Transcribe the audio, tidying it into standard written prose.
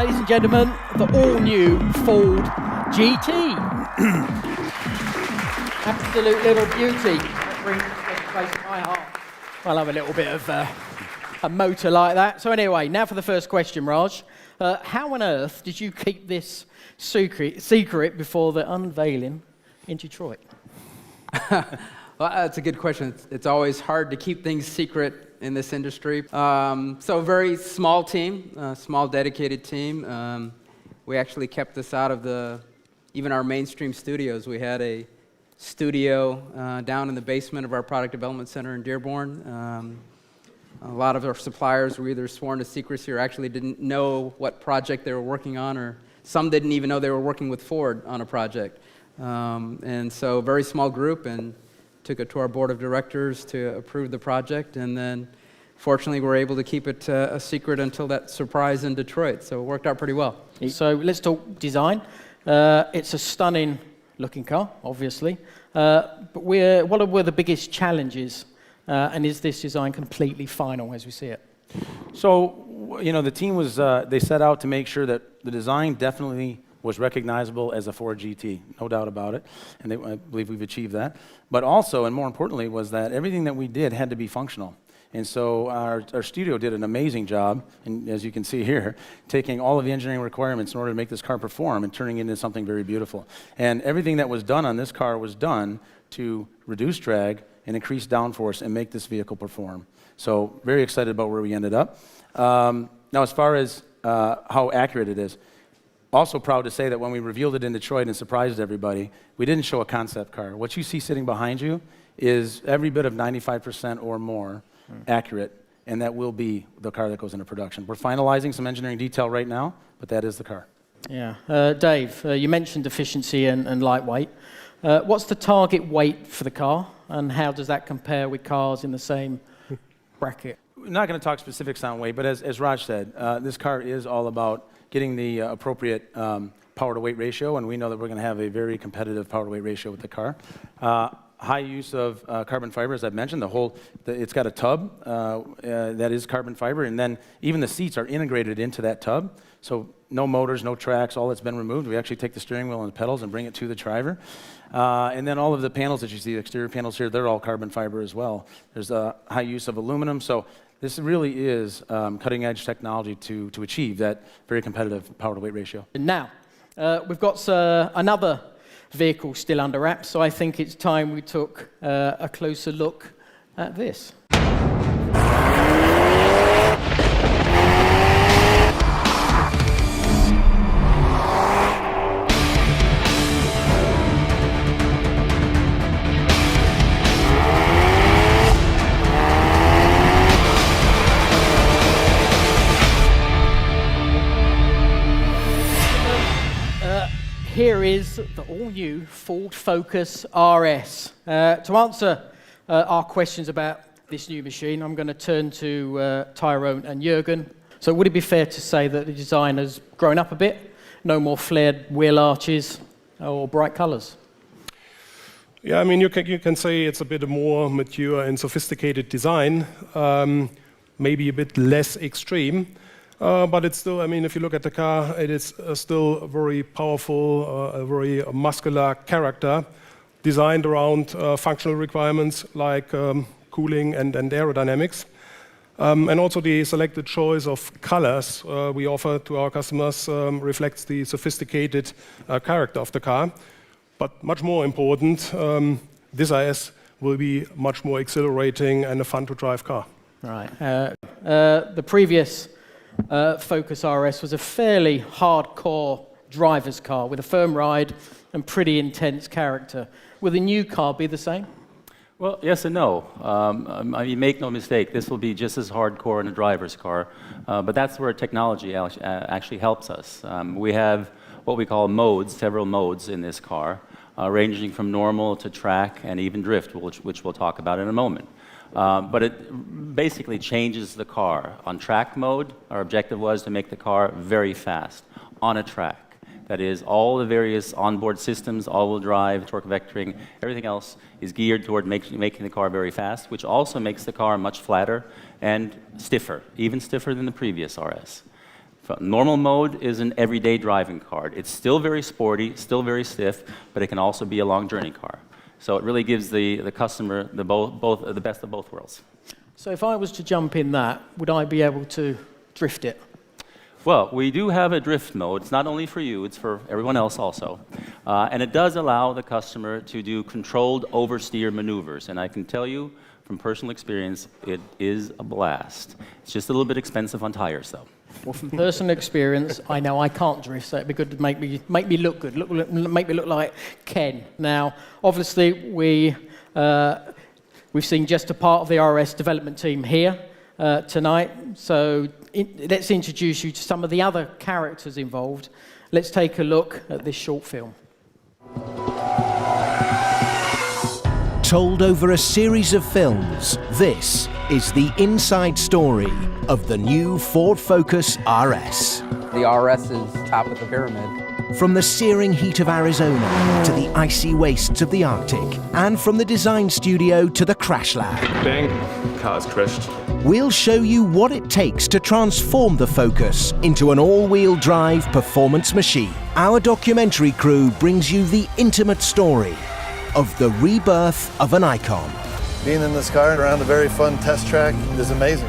Ladies and gentlemen, the all-new Ford GT. Absolute little beauty. That brings a place to my heart. I love a little bit of a motor like that. So anyway, now for the first question, Raj. How on earth did you keep this secret before the unveiling in Detroit? Well, that's a good question. It's always hard to keep things secret in this industry. So a very small team, small dedicated team. We actually kept this out of even our mainstream studios. We had a studio down in the basement of our product development center in Dearborn. A lot of our suppliers were either sworn to secrecy or actually didn't know what project they were working on, or some didn't even know they were working with Ford on a project. And so very small group, and took it to our board of directors to approve the project, and then fortunately we were able to keep it a secret until that surprise in Detroit, so it worked out pretty well. So let's talk design. It's a stunning looking car, obviously, but what were the biggest challenges, and is this design completely final as we see it? So, you know, the team was, they set out to make sure that the design definitely was recognizable as a Ford GT, no doubt about it, and I believe we've achieved that. But also, and more importantly, was that everything that we did had to be functional. And so our studio did an amazing job, and as you can see here, taking all of the engineering requirements in order to make this car perform and turning it into something very beautiful. And everything that was done on this car was done to reduce drag and increase downforce and make this vehicle perform. So very excited about where we ended up. Now, as far as how accurate it is, also proud to say that when we revealed it in Detroit and surprised everybody, we didn't show a concept car. What you see sitting behind you is every bit of 95% or more accurate, and that will be the car that goes into production. We're finalizing some engineering detail right now, but that is the car. Yeah. Dave, you mentioned efficiency and lightweight. What's the target weight for the car, and how does that compare with cars in the same bracket? We're not going to talk specifics on weight, but as Raj said, this car is all about getting the appropriate power-to-weight ratio, and we know that we're going to have a very competitive power-to-weight ratio with the car. High use of carbon fiber, as I've mentioned. It's got a tub that is carbon fiber, and then even the seats are integrated into that tub. So no motors, no tracks, all that's been removed. We actually take the steering wheel and the pedals and bring it to the driver. And then all of the panels that you see, the exterior panels here, they're all carbon fiber as well. There's a high use of aluminum. So this really is cutting-edge technology to achieve that very competitive power-to-weight ratio. And now, we've got another vehicle still under wraps, so I think it's time we took a closer look at this. Here is the all-new Ford Focus RS. To answer our questions about this new machine, I'm going to turn to Tyrone and Jürgen. So would it be fair to say that the design has grown up a bit? No more flared wheel arches or bright colors? Yeah, I mean, you can say it's a bit more mature and sophisticated design, maybe a bit less extreme. But it's still, I mean, if you look at the car, it is still a very powerful, a very muscular character, designed around functional requirements like cooling and aerodynamics. And also the selected choice of colors we offer to our customers reflects the sophisticated character of the car. But much more important, this IS will be much more exhilarating and a fun-to-drive car. Right. The previous Focus RS was a fairly hardcore driver's car with a firm ride and pretty intense character. Will the new car be the same? Well, yes and no. I mean, make no mistake, this will be just as hardcore in a driver's car, but that's where technology actually helps us. We have what we call modes, several modes in this car, ranging from normal to track and even drift, which we'll talk about in a moment. But it basically changes the car. On track mode, our objective was to make the car very fast on a track. That is, all the various onboard systems, all-wheel drive, torque vectoring, everything else is geared toward making the car very fast, which also makes the car much flatter and stiffer, even stiffer than the previous RS. Normal mode is an everyday driving car. It's still very sporty, still very stiff, but it can also be a long journey car. So it really gives the customer the best of both worlds. So if I was to jump in that, would I be able to drift it? Well, we do have a drift mode. It's not only for you, it's for everyone else also. And it does allow the customer to do controlled oversteer maneuvers. And I can tell you from personal experience, it is a blast. It's just a little bit expensive on tires, though. Well, from personal experience, I know I can't drift, so it'd be good to make me look good, make me look like Ken. Now, obviously, we've seen just a part of the RS development team here tonight, so let's introduce you to some of the other characters involved. Let's take a look at this short film. Told over a series of films, this is the inside story of the new Ford Focus RS. The RS is top of the pyramid. From the searing heat of Arizona to the icy wastes of the Arctic, and from the design studio to the crash lab. Bang, car's crashed. We'll show you what it takes to transform the Focus into an all-wheel drive performance machine. Our documentary crew brings you the intimate story of the rebirth of an icon. Being in this car around a very fun test track is amazing.